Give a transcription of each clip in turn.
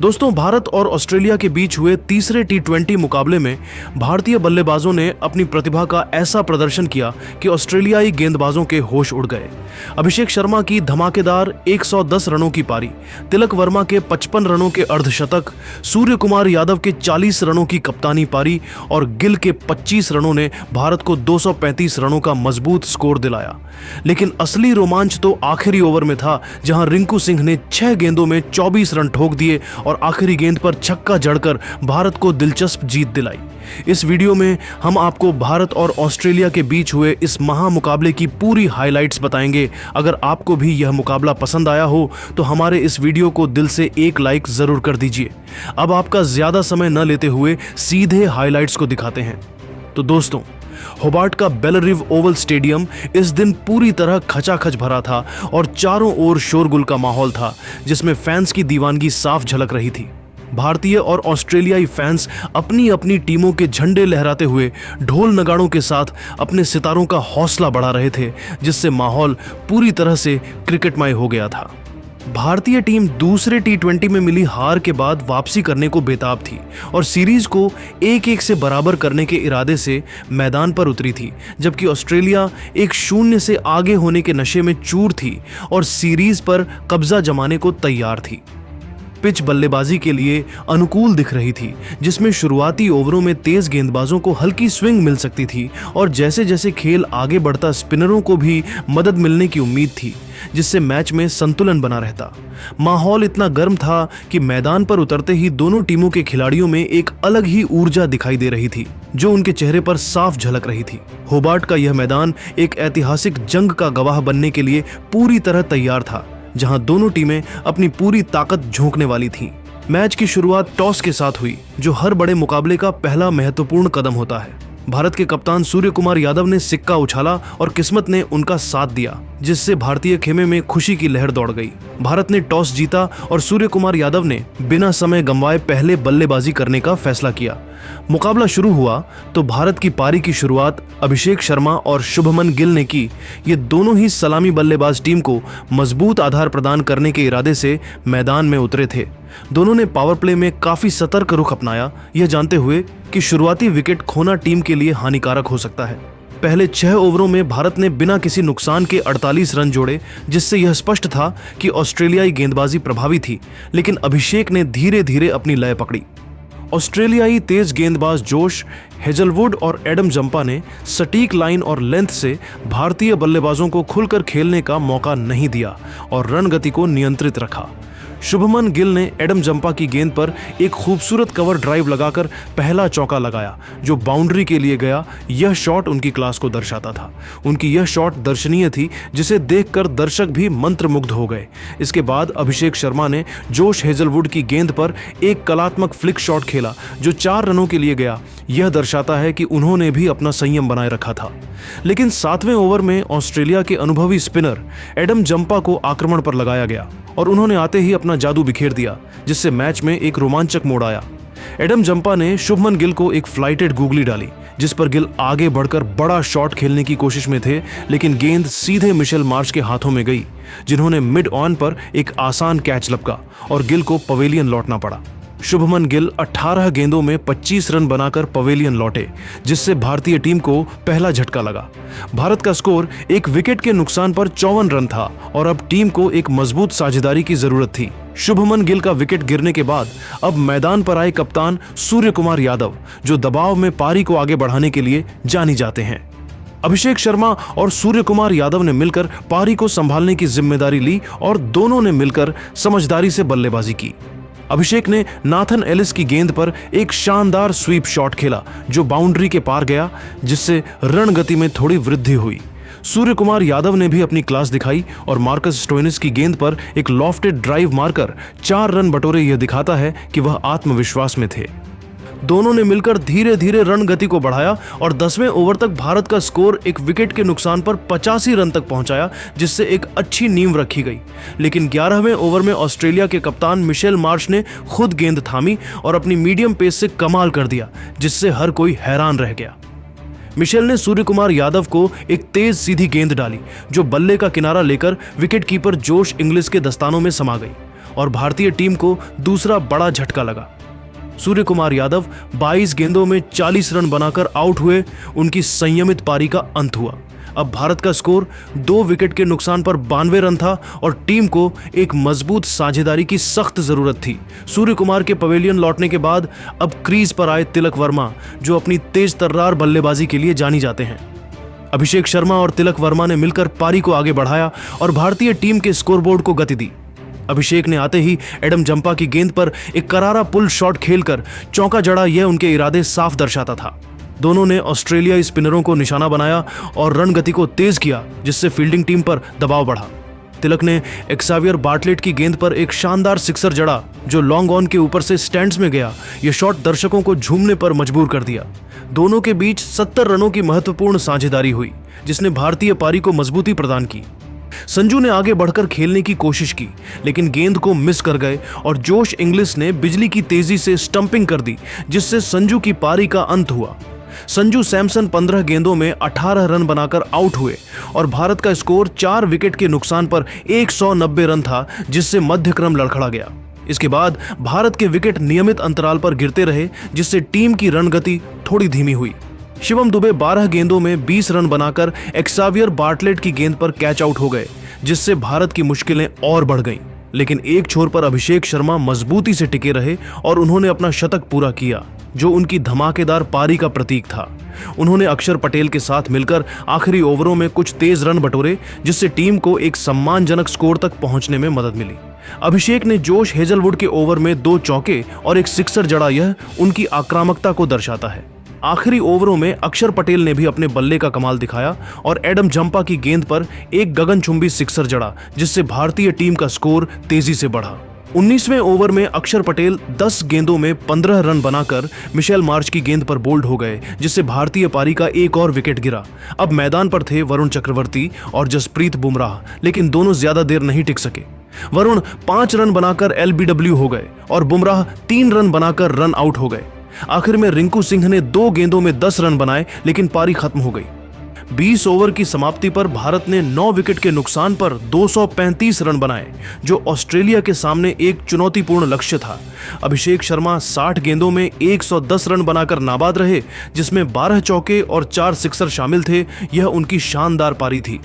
दोस्तों, भारत और ऑस्ट्रेलिया के बीच हुए तीसरे टी20 मुकाबले में भारतीय बल्लेबाजों ने अपनी प्रतिभा का ऐसा प्रदर्शन किया कि ऑस्ट्रेलियाई गेंदबाजों के होश उड़ गए। अभिषेक शर्मा की धमाकेदार 110 रनों की पारी, तिलक वर्मा के 55 रनों के अर्धशतक, सूर्य कुमार यादव के 40 रनों की कप्तानी पारी और गिल के 25 रनों ने भारत को 235 रनों का मजबूत स्कोर दिलाया। लेकिन असली रोमांच तो आखिरी ओवर में था, जहां रिंकू सिंह ने 6 गेंदों में 24 रन ठोक दिए और आखिरी गेंद पर छक्का जड़कर भारत को दिलचस्प जीत दिलाई। इस वीडियो में हम आपको भारत और ऑस्ट्रेलिया के बीच हुए इस महामुकाबले की पूरी हाइलाइट्स बताएंगे। अगर आपको भी यह मुकाबला पसंद आया हो तो हमारे इस वीडियो को दिल से एक लाइक जरूर कर दीजिए। अब आपका ज्यादा समय न लेते हुए सीधे हाइलाइट्स को दिखाते हैं। तो दोस्तों, होबार्ट का बेलरिव ओवल स्टेडियम इस दिन पूरी तरह खचाखच भरा था और चारों ओर शोरगुल का माहौल था, जिसमें फैंस की दीवानगी साफ झलक रही थी। भारतीय और ऑस्ट्रेलियाई फैंस अपनी अपनी टीमों के झंडे लहराते हुए ढोल नगाड़ों के साथ अपने सितारों का हौसला बढ़ा रहे थे, जिससे माहौल पूरी तरह से क्रिकेटमय हो गया था। भारतीय टीम दूसरे टी20 में मिली हार के बाद वापसी करने को बेताब थी और सीरीज को 1-1 से बराबर करने के इरादे से मैदान पर उतरी थी, जबकि ऑस्ट्रेलिया 1-0 से आगे होने के नशे में चूर थी और सीरीज पर कब्जा जमाने को तैयार थी। पिच बल्लेबाजी के लिए अनुकूल दिख रही थी, जिसमें शुरुआती ओवरों में तेज गेंदबाजों को हल्की स्विंग मिल सकती थी और जैसे जैसे खेल आगे बढ़ता स्पिनरों को भी मदद मिलने की उम्मीद थी, जिससे मैच में संतुलन बना रहता। माहौल इतना गर्म था कि मैदान पर उतरते ही दोनों टीमों के खिलाड़ियों में एक अलग ही ऊर्जा दिखाई दे रही थी, जो उनके चेहरे पर साफ झलक रही थी। होबार्ट का यह मैदान एक ऐतिहासिक जंग का गवाह बनने के लिए पूरी तरह तैयार था, जहां दोनों टीमें अपनी पूरी ताकत झोंकने वाली थीं। मैच की शुरुआत टॉस के साथ हुई, जो हर बड़े मुकाबले का पहला महत्वपूर्ण कदम होता है। भारत के कप्तान सूर्य कुमार यादव ने सिक्का उछाला और किस्मत ने उनका साथ दिया, जिससे भारतीय खेमे में खुशी की लहर दौड़ गई। भारत ने टॉस जीता और सूर्य कुमार यादव ने बिना समय गंवाए पहले बल्लेबाजी करने का फैसला किया। मुकाबला शुरू हुआ तो भारत की पारी की शुरुआत अभिषेक शर्मा और शुभमन गिल ने की। ये दोनों ही सलामी बल्लेबाज टीम को मजबूत आधार प्रदान करने के इरादे से मैदान में उतरे थे। दोनों ने पावर प्ले में काफी सतर्क रुख अपनाया, यह जानते हुए कि शुरुआती विकेट खोना टीम के लिए हानिकारक हो सकता है। पहले 6 ओवरों में भारत ने बिना किसी नुकसान के 48 रन जोड़े, जिससे यह स्पष्ट था कि ऑस्ट्रेलियाई गेंदबाजी प्रभावी थी, लेकिन अभिषेक ने धीरे धीरे अपनी लय पकड़ी। ऑस्ट्रेलियाई तेज गेंदबाज जोश हेजलवुड और एडम जंपा ने सटीक लाइन और लेंथ से भारतीय बल्लेबाजों को खुलकर खेलने का मौका नहीं दिया और रन गति को नियंत्रित रखा। शुभमन गिल ने एडम जंपा की गेंद पर एक खूबसूरत कवर ड्राइव लगाकर पहला चौका लगाया, जो बाउंड्री के लिए गया। यह शॉट उनकी क्लास को दर्शाता था। उनकी यह शॉट दर्शनीय थी, जिसे देखकर दर्शक भी मंत्रमुग्ध हो गए। इसके बाद अभिषेक शर्मा ने जोश हेजलवुड की गेंद पर एक कलात्मक फ्लिक शॉट खेला, जो 4 रनों के लिए गया। यह दर्शाता है कि उन्होंने भी अपना संयम बनाए रखा था। लेकिन 7वें ओवर में ऑस्ट्रेलिया के अनुभवी स्पिनर एडम जंपा को आक्रमण पर लगाया गया और उन्होंने आते ही अपना जादू बिखेर दिया, जिससे मैच में एक रोमांचक मोड़ आया। एडम जंपा ने शुभमन गिल को एक फ्लाइटेड गूगली डाली, जिस पर गिल आगे बढ़कर बड़ा शॉट खेलने की कोशिश में थे, लेकिन गेंद सीधे मिशेल मार्श के हाथों में गई, जिन्होंने मिड ऑन पर एक आसान कैच लपका और गिल को पवेलियन लौटना पड़ा। शुभमन गिल 18 गेंदों में 25 रन बनाकर पवेलियन लौटे, जिससे भारतीय टीम को पहला झटका लगा। भारत का स्कोर एक विकेट के नुकसान पर 54 रन था और अब टीम को एक मजबूत साझेदारी की जरूरत थी। शुभमन गिल का विकेट गिरने के बाद अब मैदान पर आए कप्तान सूर्य कुमार यादव, जो दबाव में पारी को आगे बढ़ाने के लिए जानी जाते हैं। अभिषेक शर्मा और सूर्य कुमार यादव ने मिलकर पारी को संभालने की जिम्मेदारी ली और दोनों ने मिलकर समझदारी से बल्लेबाजी की। अभिषेक ने नाथन एलिस की गेंद पर एक शानदार स्वीप शॉट खेला, जो बाउंड्री के पार गया, जिससे रन गति में थोड़ी वृद्धि हुई। सूर्य कुमार यादव ने भी अपनी क्लास दिखाई और मार्कस स्टोइनिस की गेंद पर एक लॉफ्टेड ड्राइव मारकर 4 रन बटोरे। यह दिखाता है कि वह आत्मविश्वास में थे। दोनों ने मिलकर धीरे धीरे रन गति को बढ़ाया और 10वें ओवर तक भारत का स्कोर एक विकेट के नुकसान पर 85 रन तक पहुंचाया, जिससे एक अच्छी नींव रखी गई। लेकिन 11वें ओवर में ऑस्ट्रेलिया के कप्तान मिशेल मार्श ने खुद गेंद थामी और अपनी मीडियम पेस से कमाल कर दिया, जिससे हर कोई हैरान रह गया। मिशेल ने सूर्य कुमार यादव को एक तेज सीधी गेंद डाली, जो बल्ले का किनारा लेकर विकेट कीपर जोश इंग्लिश के दस्तानों में समा गई। और भारतीय टीम को दूसरा बड़ा झटका लगा। सूर्य कुमार यादव 22 गेंदों में 40 रन बनाकर आउट हुए। उनकी संयमित पारी का अंत हुआ। अब भारत का स्कोर 2 विकेट के नुकसान पर 92 रन था और टीम को एक मजबूत साझेदारी की सख्त जरूरत थी। सूर्य कुमार के पवेलियन लौटने के बाद अब क्रीज पर आए तिलक वर्मा, जो अपनी तेज तर्रार बल्लेबाजी के लिए जानी जाते हैं। अभिषेक शर्मा और तिलक वर्मा ने मिलकर पारी को आगे बढ़ाया और भारतीय टीम के स्कोरबोर्ड को गति दी। अभिषेक ने आते ही एडम जंपा की गेंद पर एक करारा पुल शॉट खेलकर चौका जड़ा। यह उनके इरादे साफ दर्शाता था। दोनों ने ऑस्ट्रेलियाई स्पिनरों को निशाना बनाया और रन गति को तेज किया, जिससे फील्डिंग टीम पर दबाव बढ़ा। तिलक ने एक्सावियर बार्टलेट की गेंद पर एक शानदार सिक्सर जड़ा, जो लॉन्ग ऑन के ऊपर से स्टैंड्स में गया। यह शॉट दर्शकों को झूमने पर मजबूर कर दिया। दोनों के बीच 70 रनों की महत्वपूर्ण साझेदारी हुई, जिसने भारतीय पारी को मजबूती प्रदान की। संजू ने आगे बढ़कर खेलने की कोशिश की, लेकिन गेंद को मिस कर गए और जोश इंग्लिश ने बिजली की तेजी से स्टंपिंग कर दी, जिससे संजू की पारी का अंत हुआ। संजू सैमसन 15 गेंदों में 18 रन बनाकर आउट हुए और भारत का स्कोर 4 विकेट के नुकसान पर 190 रन था, जिससे मध्यक्रम लड़खड़ा गया। इसके बाद भारत के विकेट नियमित अंतराल पर गिरते रहे, जिससे टीम की रन गति थोड़ी धीमी हुई। शिवम दुबे 12 गेंदों में 20 रन बनाकर एक्सावियर बार्टलेट की गेंद पर कैच आउट हो गए, जिससे भारत की मुश्किलें और बढ़ गईं। लेकिन एक छोर पर अभिषेक शर्मा मजबूती से टिके रहे और उन्होंने अपना शतक पूरा किया, जो उनकी धमाकेदार पारी का प्रतीक था। उन्होंने अक्षर पटेल के साथ मिलकर आखिरी ओवरों में कुछ तेज रन बटोरे, जिससे टीम को एक सम्मानजनक स्कोर तक पहुंचने में मदद मिली। अभिषेक ने जोश हेजलवुड के ओवर में 2 चौके और एक सिक्सर जड़ा। यह उनकी आक्रामकता को दर्शाता है। आखिरी ओवरों में अक्षर पटेल ने भी अपने बल्ले का कमाल दिखाया और एडम जंपा की गेंद पर एक गगनचुंबी सिक्सर जड़ा, जिससे भारतीय टीम का स्कोर तेजी से बढ़ा। 19वें ओवर में अक्षर पटेल 10 गेंदों में 15 रन बनाकर मिशेल मार्श की गेंद पर बोल्ड हो गए, जिससे भारतीय पारी का एक और विकेट गिरा। अब मैदान पर थे वरुण चक्रवर्ती और जसप्रीत बुमराह, लेकिन दोनों ज्यादा देर नहीं टिक सके। वरुण 5 रन बनाकर LBW हो गए और बुमराह 3 रन बनाकर रन आउट हो गए। आखिर में रिंकू सिंह ने 2 गेंदों में 10 रन बनाए, लेकिन पारी खत्म हो गई। 20 ओवर की समाप्ति पर भारत ने 9 विकेट के नुकसान पर 235 रन बनाए, जो ऑस्ट्रेलिया के सामने एक चुनौतीपूर्ण लक्ष्य था। अभिषेक शर्मा 60 गेंदों में 110 रन बनाकर नाबाद रहे, जिसमें 12 चौके और 4 सिक्सर शामिल थे। यह उनकी शानदार पारी थी।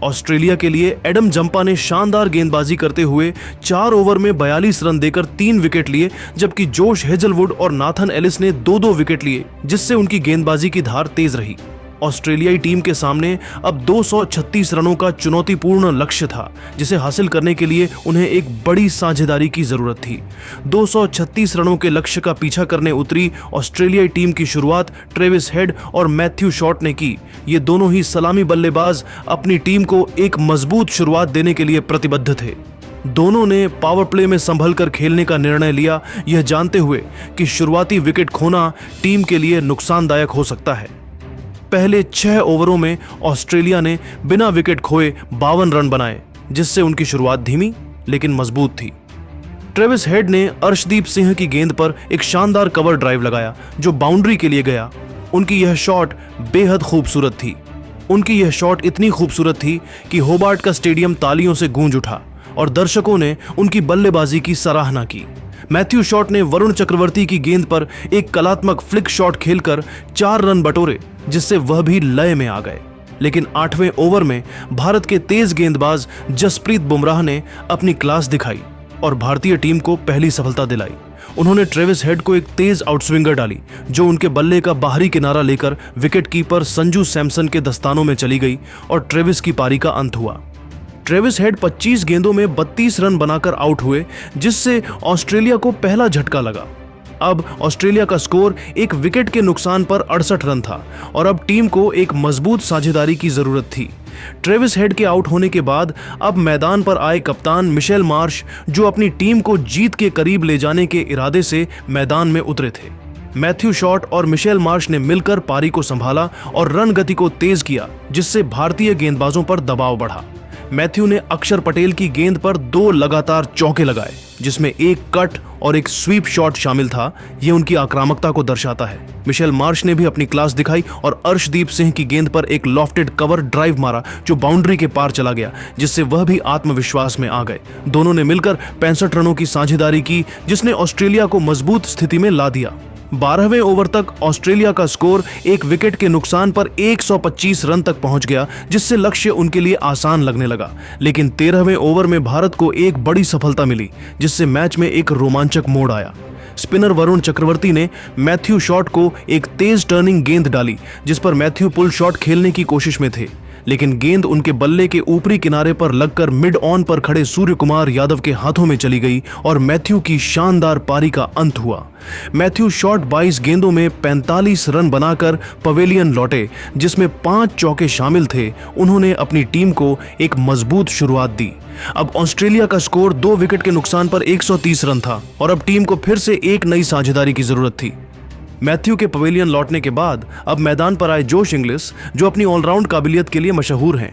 ऑस्ट्रेलिया के लिए एडम जंपा ने शानदार गेंदबाजी करते हुए 4 ओवर में 42 रन देकर 3 विकेट लिए, जबकि जोश हेजलवुड और नाथन एलिस ने 2-2 विकेट लिए, जिससे उनकी गेंदबाजी की धार तेज रही। ऑस्ट्रेलियाई टीम के सामने अब 236 रनों का चुनौतीपूर्ण लक्ष्य था, जिसे हासिल करने के लिए उन्हें एक बड़ी साझेदारी की जरूरत थी। 236 रनों के लक्ष्य का पीछा करने उतरी ऑस्ट्रेलियाई टीम की शुरुआत ट्रेविस हेड और मैथ्यू शॉट ने की। ये दोनों ही सलामी बल्लेबाज अपनी टीम को एक मजबूत शुरुआत देने के लिए प्रतिबद्ध थे। दोनों ने पावर प्ले में संभल कर खेलने का निर्णय लिया, यह जानते हुए कि शुरुआती विकेट खोना टीम के लिए नुकसानदायक हो सकता है। पहले 6 ओवरों में ऑस्ट्रेलिया ने बिना विकेट खोए 52 रन बनाए, जिससे उनकी शुरुआत धीमी लेकिन मजबूत थी। ट्रेविस हेड ने अर्शदीप सिंह की गेंद पर एक शानदार कवर ड्राइव लगाया, जो बाउंड्री के लिए गया। उनकी यह शॉट बेहद खूबसूरत थी। उनकी यह शॉट इतनी खूबसूरत थी कि होबार्ट का स्टेडियम तालियों से गूंज उठा और दर्शकों ने उनकी बल्लेबाजी की सराहना की। मैथ्यू शॉट ने वरुण चक्रवर्ती की गेंद पर एक कलात्मक फ्लिक शॉट खेलकर 4 रन बटोरे, जिससे वह भी लय में आ गए। लेकिन 8वें ओवर में भारत के तेज गेंदबाज जसप्रीत बुमराह ने अपनी क्लास दिखाई और भारतीय टीम को पहली सफलता दिलाई। उन्होंने ट्रेविस हेड को एक तेज आउटस्विंगर डाली, जो उनके बल्ले का बाहरी किनारा लेकर विकेटकीपर संजू सैमसन के दस्तानों में चली गई और ट्रेविस की पारी का अंत हुआ। ट्रेविस हेड 25 गेंदों में 32 रन बनाकर आउट हुए, जिससे ऑस्ट्रेलिया को पहला झटका लगा। अब ऑस्ट्रेलिया का स्कोर एक विकेट के नुकसान पर 68 रन था और अब टीम को एक मजबूत साझेदारी की जरूरत थी। ट्रेविस हेड के आउट होने के बाद अब मैदान पर आए कप्तान मिशेल मार्श, जो अपनी टीम को जीत के करीब ले जाने के इरादे से मैदान में उतरे थे। मैथ्यू शॉट और मिशेल मार्श ने मिलकर पारी को संभाला और रन गति को तेज किया, जिससे भारतीय गेंदबाजों पर दबाव बढ़ा। मैथ्यू ने अक्षर पटेल की गेंद पर 2 लगातार चौके लगाए, जिसमें एक कट और एक स्वीप शॉट शामिल था। यह उनकी आक्रामकता को दर्शाता है। मिशेल मार्श ने भी अपनी क्लास दिखाई और अर्शदीप सिंह की गेंद पर एक लॉफ्टेड कवर ड्राइव मारा जो बाउंड्री के पार चला गया, जिससे वह भी आत्मविश्वास में आ गए। दोनों ने मिलकर 65 रनों की साझेदारी की, जिसने ऑस्ट्रेलिया को मजबूत स्थिति में ला दिया। 12वें ओवर तक ऑस्ट्रेलिया का स्कोर एक विकेट के नुकसान पर 125 रन तक पहुंच गया, जिससे लक्ष्य उनके लिए आसान लगने लगा। लेकिन 13वें ओवर में भारत को एक बड़ी सफलता मिली, जिससे मैच में एक रोमांचक मोड़ आया। स्पिनर वरुण चक्रवर्ती ने मैथ्यू शॉट को एक तेज टर्निंग गेंद डाली, जिस पर मैथ्यू पुल शॉट खेलने की कोशिश में थे, लेकिन गेंद उनके बल्ले के ऊपरी किनारे पर लगकर मिड ऑन पर खड़े सूर्य कुमार यादव के हाथों में चली गई और मैथ्यू की शानदार पारी का अंत हुआ। मैथ्यू शॉट 22 गेंदों में 45 रन बनाकर पवेलियन लौटे, जिसमें 5 चौके शामिल थे। उन्होंने अपनी टीम को एक मजबूत शुरुआत दी। अब ऑस्ट्रेलिया का स्कोर 2 विकेट के नुकसान पर 130 रन था और अब टीम को फिर से एक नई साझेदारी की जरूरत थी। मैथ्यू के पवेलियन लौटने के बाद अब मैदान पर आए जोश इंग्लिस, जो अपनी ऑलराउंड काबिलियत के लिए मशहूर हैं।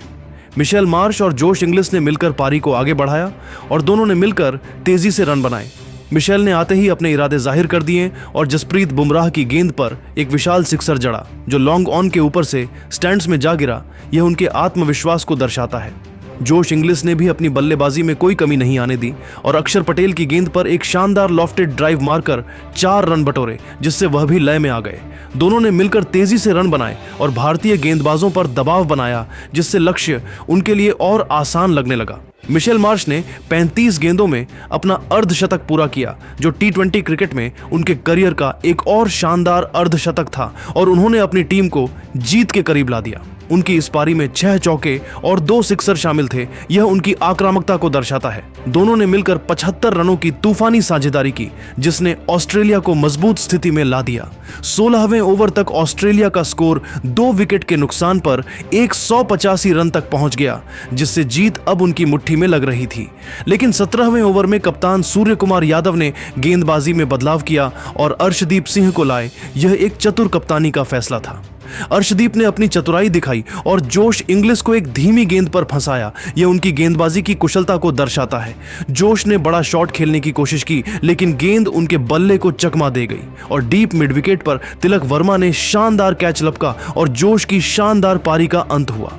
मिशेल मार्श और जोश इंग्लिस ने मिलकर पारी को आगे बढ़ाया और दोनों ने मिलकर तेजी से रन बनाए। मिशेल ने आते ही अपने इरादे जाहिर कर दिए और जसप्रीत बुमराह की गेंद पर एक विशाल सिक्सर जड़ा, जो लॉन्ग ऑन के ऊपर से स्टैंड्स में जा गिरा। यह उनके आत्मविश्वास को दर्शाता है। जोश इंग्लिस ने भी अपनी बल्लेबाजी में कोई कमी नहीं आने दी और अक्षर पटेल की गेंद पर एक शानदार लॉफ्टेड ड्राइव मारकर 4 रन बटोरे, जिससे वह भी लय में आ गए। दोनों ने मिलकर तेजी से रन बनाए और भारतीय गेंदबाजों पर दबाव बनाया, जिससे लक्ष्य उनके लिए और आसान लगने लगा। मिशेल मार्श ने 35 गेंदों में अपना अर्धशतक पूरा किया, जो T20 क्रिकेट में उनके करियर का एक और शानदार अर्धशतक था और उन्होंने अपनी टीम को जीत के करीब ला दिया। उनकी इस पारी में 6 चौके और 2 सिक्सर शामिल थे। यह उनकी आक्रामकता को दर्शाता है। दोनों ने मिलकर 75 रनों की तूफानी साझेदारी की, जिसने ऑस्ट्रेलिया को मजबूत स्थिति में ला दिया। 16वें ओवर तक ऑस्ट्रेलिया का स्कोर 2 विकेट के नुकसान पर 185 रन तक पहुंच गया, जिससे जीत अब उनकी मुट्ठी में लग रही थी। लेकिन 17वें ओवर में कप्तान सूर्य कुमार यादव ने गेंदबाजी में बदलाव किया और अर्शदीप सिंह को लाए। यह एक चतुर कप्तानी का फैसला था। अर्शदीप ने अपनी चतुराई दिखाई और जोश इंग्लिस को एक धीमी गेंद पर फंसाया। यह उनकी गेंदबाजी की कुशलता को दर्शाता है। जोश ने बड़ा शॉट खेलने की कोशिश की, लेकिन गेंद उनके बल्ले को चकमा दे गई और डीप मिड विकेट पर तिलक वर्मा ने शानदार कैच लपका और जोश की शानदार पारी का अंत हुआ।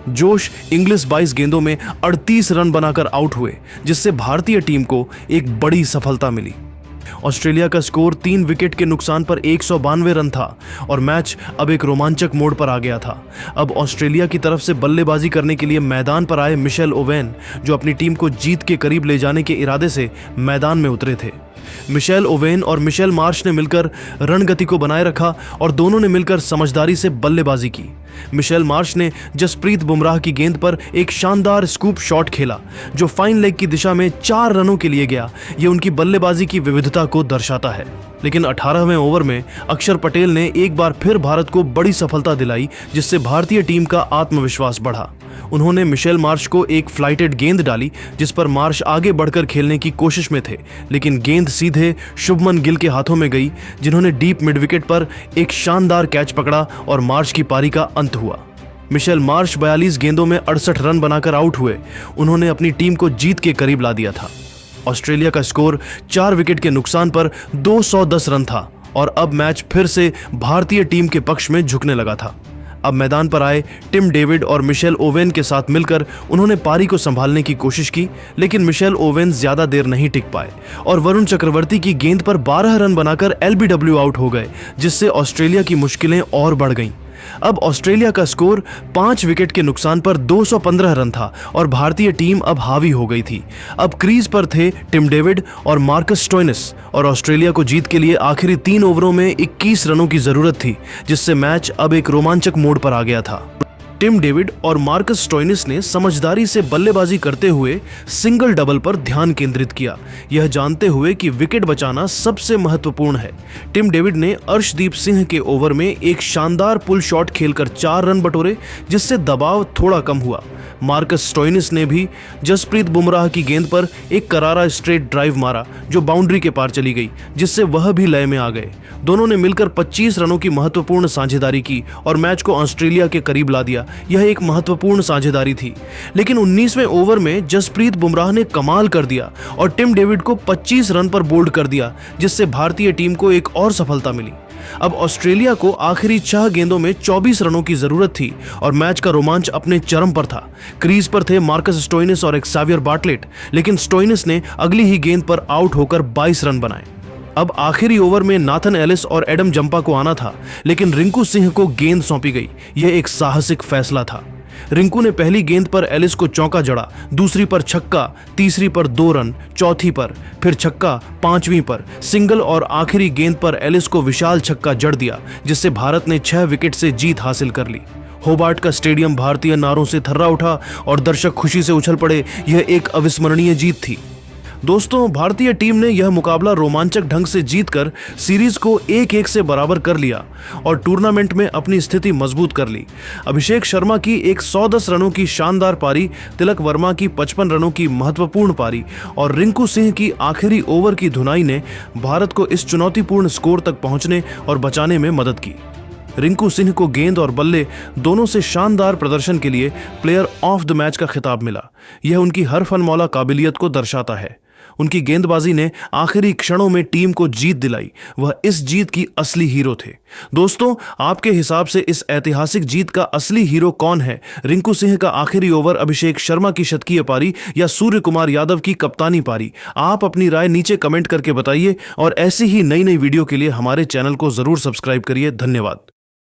जोश इंग्लिस 22 गेंदों में 38 रन बनाकर आउट हुए, जिससे भारतीय टीम को एक बड़ी सफलता मिली। ऑस्ट्रेलिया का स्कोर 3 विकेट के नुकसान पर 192 रन था और मैच अब एक रोमांचक मोड़ पर आ गया था। अब ऑस्ट्रेलिया की तरफ से बल्लेबाजी करने के लिए मैदान पर आए मिशेल ओवेन, जो अपनी टीम को जीत के करीब ले जाने के इरादे से मैदान में उतरे थे। मिशेल ओवेन और मिशेल मार्श ने मिलकर रणगति को बनाए रखा और दोनों ने मिलकर समझदारी से बल्लेबाजी की। मिशेल मार्श ने जसप्रीत बुमराह की गेंद पर एक शानदार स्कूप शॉट खेला, जो फाइन लेग की दिशा में 4 रनों के लिए गया। यह उनकी बल्लेबाजी की विविधता को दर्शाता है। लेकिन 18वें ओवर में अक्षर पटेल ने एक बार फिर भारत को बड़ी सफलता दिलाई, जिससे भारतीय टीम का आत्मविश्वास बढ़ा। उन्होंने मिशेल मार्श को एक फ्लाइटेड गेंद डाली, जिस पर मार्श आगे बढ़कर खेलने की कोशिश में थे, लेकिन गेंद सीधे शुभमन गिल के हाथों में गई, जिन्होंने डीप मिड विकेट पर एक शानदार कैच पकड़ा और मार्श की पारी का अंत हुआ। मिशेल मार्श 42 गेंदों में 68 रन बनाकर आउट हुए। उन्होंने अपनी टीम को जीत के करीब ला दिया था। ऑस्ट्रेलिया का स्कोर 4 विकेट के नुकसान पर 210 रन था और अब मैच फिर से भारतीय टीम के पक्ष में झुकने लगा था। अब मैदान पर आए टिम डेविड और मिशेल ओवेन के साथ मिलकर उन्होंने पारी को संभालने की कोशिश की, लेकिन मिशेल ओवेन ज्यादा देर नहीं टिक पाए और वरुण चक्रवर्ती की गेंद पर 12 रन बनाकर LBW आउट हो गए, जिससे ऑस्ट्रेलिया की मुश्किलें और बढ़ गईं। अब ऑस्ट्रेलिया का स्कोर 5 विकेट के नुकसान पर 215 रन था और भारतीय टीम अब हावी हो गई थी। अब क्रीज पर थे टिम डेविड और मार्कस स्टोइनिस और ऑस्ट्रेलिया को जीत के लिए आखिरी 3 ओवरों में 21 रनों की जरूरत थी, जिससे मैच अब एक रोमांचक मोड़ पर आ गया था। टिम डेविड और मार्कस स्टोइनिस ने समझदारी से बल्लेबाजी करते हुए सिंगल डबल पर ध्यान केंद्रित किया, यह जानते हुए कि विकेट बचाना सबसे महत्वपूर्ण है। टिम डेविड ने अर्शदीप सिंह के ओवर में एक शानदार पुल शॉट खेलकर 4 रन बटोरे, जिससे दबाव थोड़ा कम हुआ। मार्कस स्टोइनिस ने भी जसप्रीत बुमराह की गेंद पर एक करारा स्ट्रेट ड्राइव मारा, जो बाउंड्री के पार चली गई, जिससे वह भी लय में आ गए। दोनों ने मिलकर 25 रनों की महत्वपूर्ण साझेदारी की और मैच को ऑस्ट्रेलिया के करीब ला दिया, यह एक महत्वपूर्ण साझेदारी थी। लेकिन 19वें ओवर में जसप्रीत बुमराह ने कमाल कर दिया और टिम डेविड को 25 रन पर बोल्ड कर दिया, जिससे भारतीय टीम को एक और सफलता मिली। अब ऑस्ट्रेलिया को आखिरी 6 गेंदों में 24 रनों की जरूरत थी और मैच का रोमांच अपने चरम पर था। क्रीज पर थे मार्कस स्टोइनिस और एक्सावियर बार्टलेट, लेकिन स्टोइनिस ने अगली ही गेंद पर आउट होकर 22 रन बनाए। अब आखिरी ओवर में नाथन एलिस और एडम जंपा को आना था, लेकिन रिंकू सिंह को गेंद सौंपी गई। यह एक साहसिक फैसला था। रिंकू ने पहली गेंद पर एलिस को चौका जड़ा, दूसरी पर छक्का, तीसरी पर 2 रन, चौथी पर फिर छक्का, 5वीं पर सिंगल और आखिरी गेंद पर एलिस को विशाल छक्का जड़ दिया, जिससे भारत ने 6 विकेट से जीत हासिल कर ली। होबार्ट का स्टेडियम भारतीय नारों से थर्रा उठा और दर्शक खुशी से उछल पड़े। यह एक अविस्मरणीय जीत थी। दोस्तों, भारतीय टीम ने यह मुकाबला रोमांचक ढंग से जीतकर सीरीज को 1-1 से बराबर कर लिया और टूर्नामेंट में अपनी स्थिति मजबूत कर ली। अभिषेक शर्मा की 110 रनों की शानदार पारी, तिलक वर्मा की 55 रनों की महत्वपूर्ण पारी और रिंकू सिंह की आखिरी ओवर की धुनाई ने भारत को इस चुनौतीपूर्ण स्कोर तक पहुंचने और बचाने में मदद की। रिंकू सिंह को गेंद और बल्ले दोनों से शानदार प्रदर्शन के लिए प्लेयर ऑफ द मैच का खिताब मिला। यह उनकी हर फनमौला काबिलियत को दर्शाता है। उनकी गेंदबाजी ने आखिरी क्षणों में टीम को जीत दिलाई। वह इस जीत की असली हीरो थे। दोस्तों, आपके हिसाब से इस ऐतिहासिक जीत का असली हीरो कौन है? रिंकू सिंह का आखिरी ओवर, अभिषेक शर्मा की शतकीय पारी या सूर्य कुमार यादव की कप्तानी पारी? आप अपनी राय नीचे कमेंट करके बताइए और ऐसी ही नई नई वीडियो के लिए हमारे चैनल को जरूर सब्सक्राइब करिए। धन्यवाद।